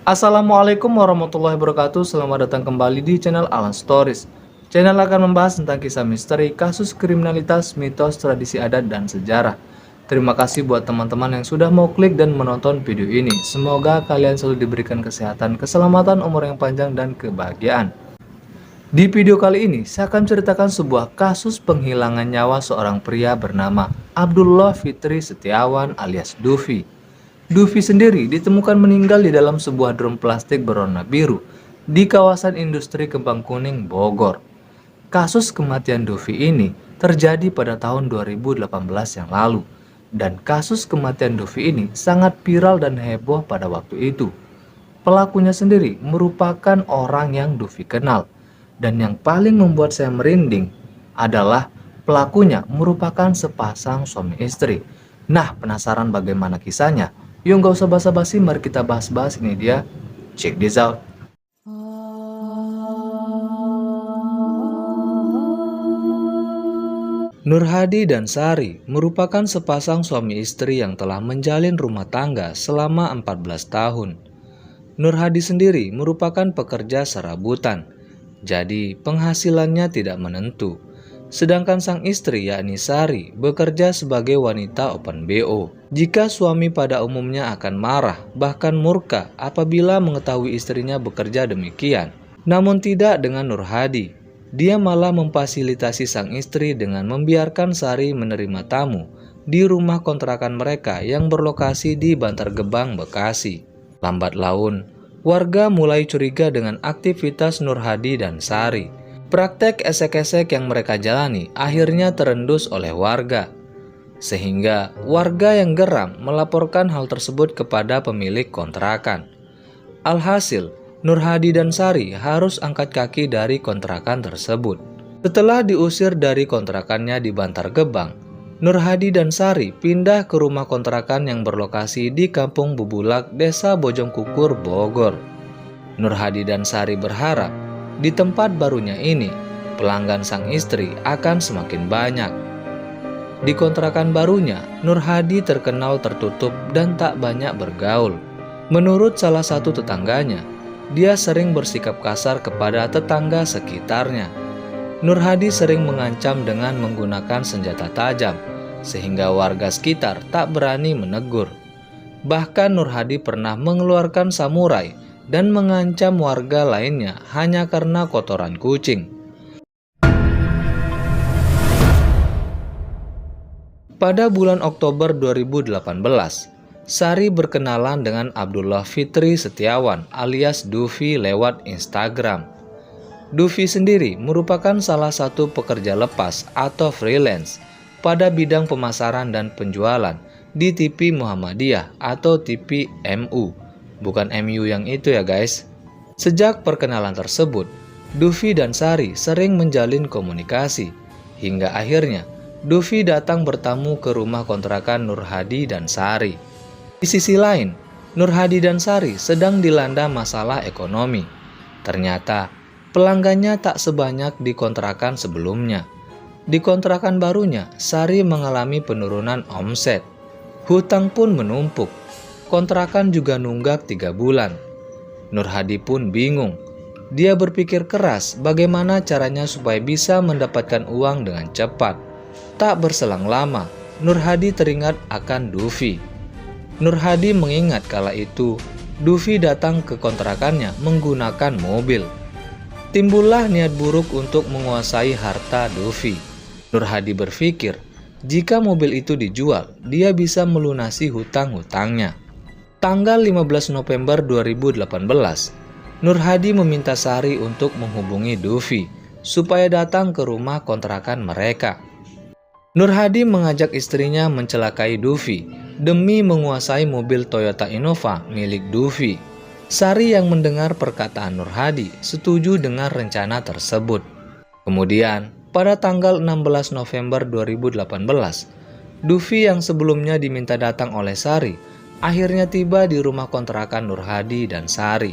Assalamualaikum warahmatullahi wabarakatuh. Selamat datang kembali di channel Alan Stories. Channel akan membahas tentang kisah misteri, kasus kriminalitas, mitos, tradisi adat, dan sejarah. Terima kasih buat teman-teman yang sudah mau klik dan menonton video ini. Semoga kalian selalu diberikan kesehatan, keselamatan, umur yang panjang, dan kebahagiaan. Di video kali ini, saya akan ceritakan sebuah kasus penghilangan nyawa seorang pria bernama Abdullah Fitri Setiawan alias Dufi. Dufi sendiri ditemukan meninggal di dalam sebuah drum plastik berwarna biru di kawasan industri Kembang Kuning, Bogor. Kasus kematian Dufi ini terjadi pada tahun 2018 yang lalu, dan kasus kematian Dufi ini sangat viral dan heboh pada waktu itu. Pelakunya sendiri merupakan orang yang Dufi kenal, dan yang paling membuat saya merinding adalah pelakunya merupakan sepasang suami istri. Nah, penasaran bagaimana kisahnya? Yuk gak usah basa-basi, mari kita bahas-bahas. Ini dia, check this out. Nur Hadi dan Sari merupakan sepasang suami istri yang telah menjalin rumah tangga selama 14 tahun. Nur Hadi sendiri merupakan pekerja serabutan, jadi penghasilannya tidak menentu. Sedangkan sang istri yakni Sari bekerja sebagai wanita open BO. Jika suami pada umumnya akan marah bahkan murka apabila mengetahui istrinya bekerja demikian. Namun tidak dengan Nur Hadi. Dia malah memfasilitasi sang istri dengan membiarkan Sari menerima tamu di rumah kontrakan mereka yang berlokasi di Bantar Gebang, Bekasi. Lambat laun, warga mulai curiga dengan aktivitas Nur Hadi dan Sari. Praktek esek-esek yang mereka jalani akhirnya terendus oleh warga, sehingga warga yang geram melaporkan hal tersebut kepada pemilik kontrakan. Alhasil, Nur Hadi dan Sari harus angkat kaki dari kontrakan tersebut. Setelah diusir dari kontrakannya di Bantar Gebang, Nur Hadi dan Sari pindah ke rumah kontrakan yang berlokasi di Kampung Bubulak, Desa Bojongkukur, Bogor. Nur Hadi dan Sari berharap di tempat barunya ini, pelanggan sang istri akan semakin banyak. Di kontrakan barunya, Nur Hadi terkenal tertutup dan tak banyak bergaul. Menurut salah satu tetangganya, dia sering bersikap kasar kepada tetangga sekitarnya. Nur Hadi sering mengancam dengan menggunakan senjata tajam, sehingga warga sekitar tak berani menegur. Bahkan Nur Hadi pernah mengeluarkan samurai dan mengancam warga lainnya hanya karena kotoran kucing. Pada bulan Oktober 2018, Sari berkenalan dengan Abdullah Fitri Setiawan alias Dufi lewat Instagram. Dufi sendiri merupakan salah satu pekerja lepas atau freelance pada bidang pemasaran dan penjualan di TV Muhammadiyah atau TV MU. Bukan MU yang itu ya guys. Sejak perkenalan tersebut, Dufi dan Sari sering menjalin komunikasi. Hingga akhirnya, Dufi datang bertamu ke rumah kontrakan Nur Hadi dan Sari. Di sisi lain, Nur Hadi dan Sari sedang dilanda masalah ekonomi. Ternyata, pelanggannya tak sebanyak di kontrakan sebelumnya. Di kontrakan barunya, Sari mengalami penurunan omset. Hutang pun menumpuk. Kontrakan juga nunggak 3 bulan. Nur Hadi pun bingung. Dia berpikir keras bagaimana caranya supaya bisa mendapatkan uang dengan cepat. Tak berselang lama, Nur Hadi teringat akan Dufi. Nur Hadi mengingat kala itu, Dufi datang ke kontrakannya menggunakan mobil. Timbullah niat buruk untuk menguasai harta Dufi. Nur Hadi berpikir, jika mobil itu dijual, dia bisa melunasi hutang-hutangnya. Tanggal 15 November 2018, Nur Hadi meminta Sari untuk menghubungi Dufi supaya datang ke rumah kontrakan mereka. Nur Hadi mengajak istrinya mencelakai Dufi demi menguasai mobil Toyota Innova milik Dufi. Sari yang mendengar perkataan Nur Hadi setuju dengan rencana tersebut. Kemudian, pada tanggal 16 November 2018, Dufi yang sebelumnya diminta datang oleh Sari akhirnya tiba di rumah kontrakan Nur Hadi dan Sari.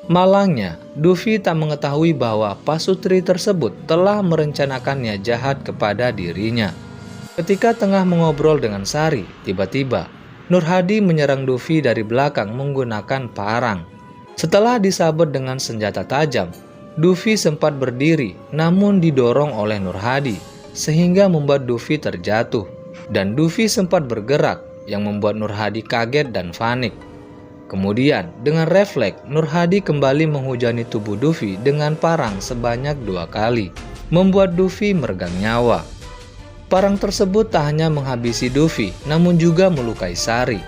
Malangnya, Dufi tak mengetahui bahwa pasutri tersebut telah merencanakannya jahat kepada dirinya. Ketika tengah mengobrol dengan Sari, tiba-tiba Nur Hadi menyerang Dufi dari belakang menggunakan parang. Setelah disabet dengan senjata tajam, Dufi sempat berdiri namun didorong oleh Nur Hadi sehingga membuat Dufi terjatuh, dan Dufi sempat bergerak yang membuat Nur Hadi kaget dan panik. Kemudian dengan refleks Nur Hadi kembali menghujani tubuh Dufi dengan parang sebanyak 2 kali, membuat Dufi meregang nyawa. Parang tersebut tak hanya menghabisi Dufi namun juga melukai Sari.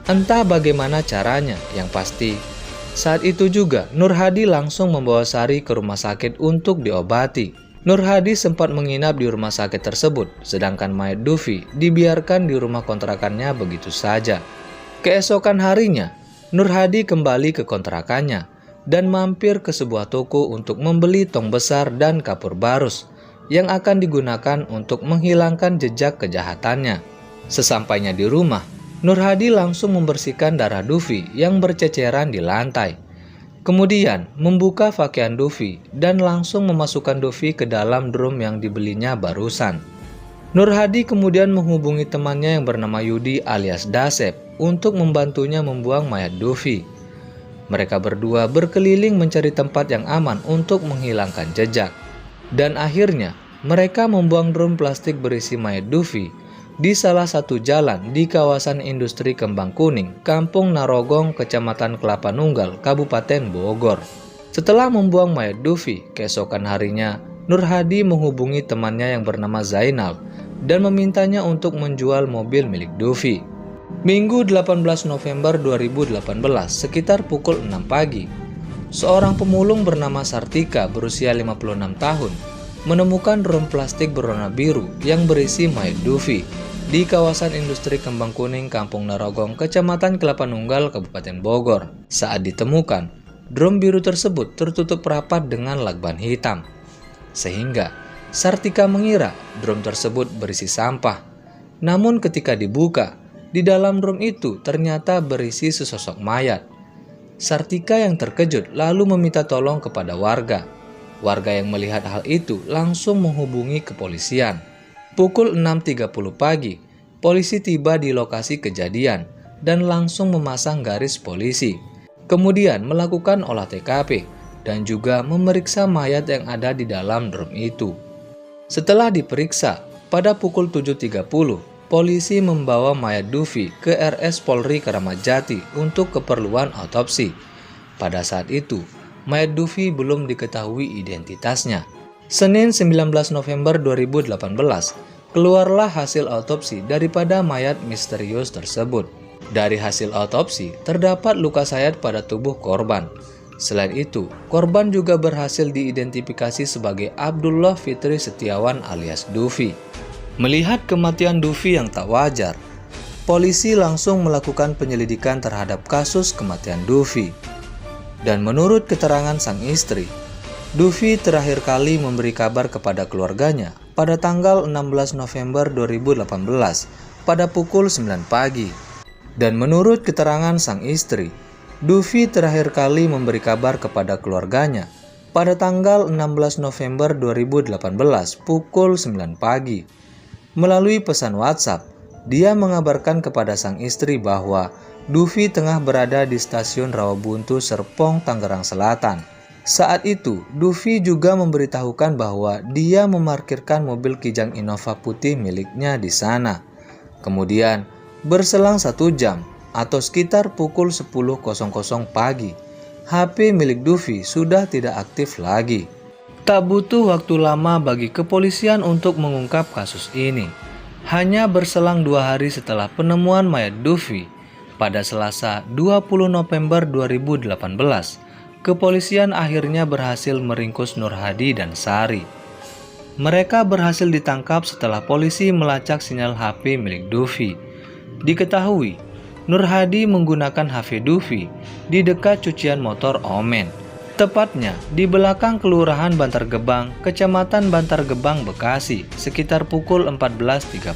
Entah bagaimana caranya, yang pasti saat itu juga Nur Hadi langsung membawa Sari ke rumah sakit untuk diobati. Nur Hadi sempat menginap di rumah sakit tersebut, sedangkan mayat Dufi dibiarkan di rumah kontrakannya begitu saja. Keesokan harinya, Nur Hadi kembali ke kontrakannya dan mampir ke sebuah toko untuk membeli tong besar dan kapur barus yang akan digunakan untuk menghilangkan jejak kejahatannya. Sesampainya di rumah, Nur Hadi langsung membersihkan darah Dufi yang berceceran di lantai. Kemudian membuka pakaian Dufi dan langsung memasukkan Dufi ke dalam drum yang dibelinya barusan. Nur Hadi kemudian menghubungi temannya yang bernama Yudi alias Dasep untuk membantunya membuang mayat Dufi. Mereka berdua berkeliling mencari tempat yang aman untuk menghilangkan jejak. Dan akhirnya mereka membuang drum plastik berisi mayat Dufi di salah satu jalan di kawasan industri Kembang Kuning, Kampung Narogong, Kecamatan Kelapa Nunggal, Kabupaten Bogor. Setelah membuang mayat Dufi, keesokan harinya Nur Hadi menghubungi temannya yang bernama Zainal dan memintanya untuk menjual mobil milik Dufi. Minggu 18 November 2018 sekitar pukul 6 pagi, seorang pemulung bernama Sartika berusia 56 tahun menemukan drum plastik berwarna biru yang berisi mayat Dufi di kawasan industri Kembang Kuning, Kampung Narogong, Kecamatan Kelapa Nunggal, Kabupaten Bogor. Saat ditemukan, drum biru tersebut tertutup rapat dengan lakban hitam, sehingga Sartika mengira drum tersebut berisi sampah. Namun ketika dibuka, di dalam drum itu ternyata berisi sesosok mayat. Sartika yang terkejut lalu meminta tolong kepada warga. Warga yang melihat hal itu langsung menghubungi kepolisian. Pukul 6.30 pagi, polisi tiba di lokasi kejadian dan langsung memasang garis polisi. Kemudian melakukan olah TKP dan juga memeriksa mayat yang ada di dalam drum itu. Setelah diperiksa, pada pukul 7.30, polisi membawa mayat Dufi ke RS Polri Kramat Jati untuk keperluan otopsi. Pada saat itu, mayat Dufi belum diketahui identitasnya. Senin 19 November 2018, keluarlah hasil otopsi daripada mayat misterius tersebut. Dari hasil otopsi, terdapat luka sayat pada tubuh korban. Selain itu, korban juga berhasil diidentifikasi sebagai Abdullah Fitri Setiawan alias Dufi. Melihat kematian Dufi yang tak wajar, polisi langsung melakukan penyelidikan terhadap kasus kematian Dufi. Dan menurut keterangan sang istri, Dufi terakhir kali memberi kabar kepada keluarganya pada tanggal 16 November 2018 pada pukul 9 pagi. Dan menurut keterangan sang istri, Dufi terakhir kali memberi kabar kepada keluarganya pada tanggal 16 November 2018 pukul 9 pagi. Melalui pesan WhatsApp, dia mengabarkan kepada sang istri bahwa Dufi tengah berada di stasiun Rawabuntu, Serpong, Tangerang Selatan. Saat itu, Dufi juga memberitahukan bahwa dia memarkirkan mobil Kijang Innova putih miliknya di sana. Kemudian, berselang 1 jam atau sekitar pukul 10.00 pagi, HP milik Dufi sudah tidak aktif lagi. Tak butuh waktu lama bagi kepolisian untuk mengungkap kasus ini. Hanya berselang 2 hari setelah penemuan mayat Dufi, pada Selasa 20 November 2018, kepolisian akhirnya berhasil meringkus Nur Hadi dan Sari. Mereka berhasil ditangkap setelah polisi melacak sinyal HP milik Dufi. Diketahui, Nur Hadi menggunakan HP Dufi di dekat cucian motor Omen, tepatnya di belakang Kelurahan Bantar Gebang, Kecamatan Bantar Gebang, Bekasi, sekitar pukul 14.30.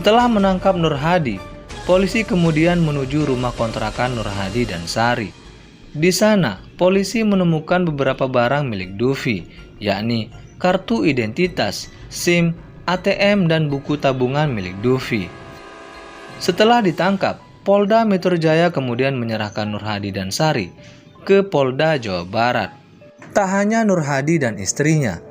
Setelah menangkap Nur Hadi, polisi kemudian menuju rumah kontrakan Nur Hadi dan Sari. Di sana, polisi menemukan beberapa barang milik Dufi, yakni kartu identitas, SIM, ATM, dan buku tabungan milik Dufi. Setelah ditangkap, Polda Metro Jaya kemudian menyerahkan Nur Hadi dan Sari ke Polda Jawa Barat. Tak hanya Nur Hadi dan istrinya,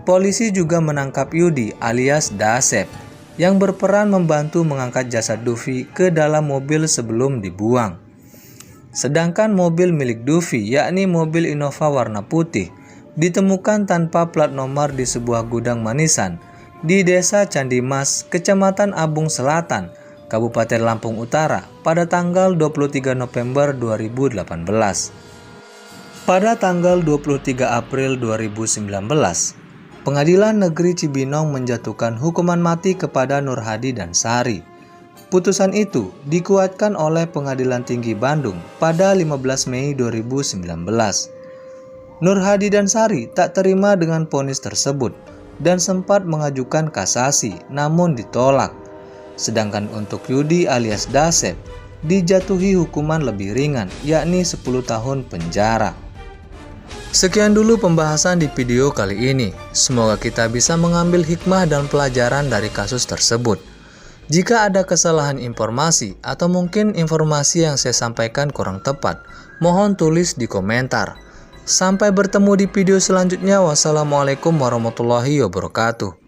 polisi juga menangkap Yudi alias Dasep yang berperan membantu mengangkat jasad Dufi ke dalam mobil sebelum dibuang. Sedangkan mobil milik Dufi, yakni mobil Innova warna putih, ditemukan tanpa plat nomor di sebuah gudang manisan di Desa Candimas, Kecamatan Abung Selatan, Kabupaten Lampung Utara pada tanggal 23 November 2018. Pada tanggal 23 April 2019, Pengadilan Negeri Cibinong menjatuhkan hukuman mati kepada Nur Hadi dan Sari. Putusan itu dikuatkan oleh Pengadilan Tinggi Bandung pada 15 Mei 2019. Nur Hadi dan Sari tak terima dengan vonis tersebut dan sempat mengajukan kasasi namun ditolak. Sedangkan untuk Yudi alias Dasep dijatuhi hukuman lebih ringan, yakni 10 tahun penjara. Sekian dulu pembahasan di video kali ini. Semoga kita bisa mengambil hikmah dan pelajaran dari kasus tersebut. Jika ada kesalahan informasi atau mungkin informasi yang saya sampaikan kurang tepat, mohon tulis di komentar. Sampai bertemu di video selanjutnya. Wassalamualaikum warahmatullahi wabarakatuh.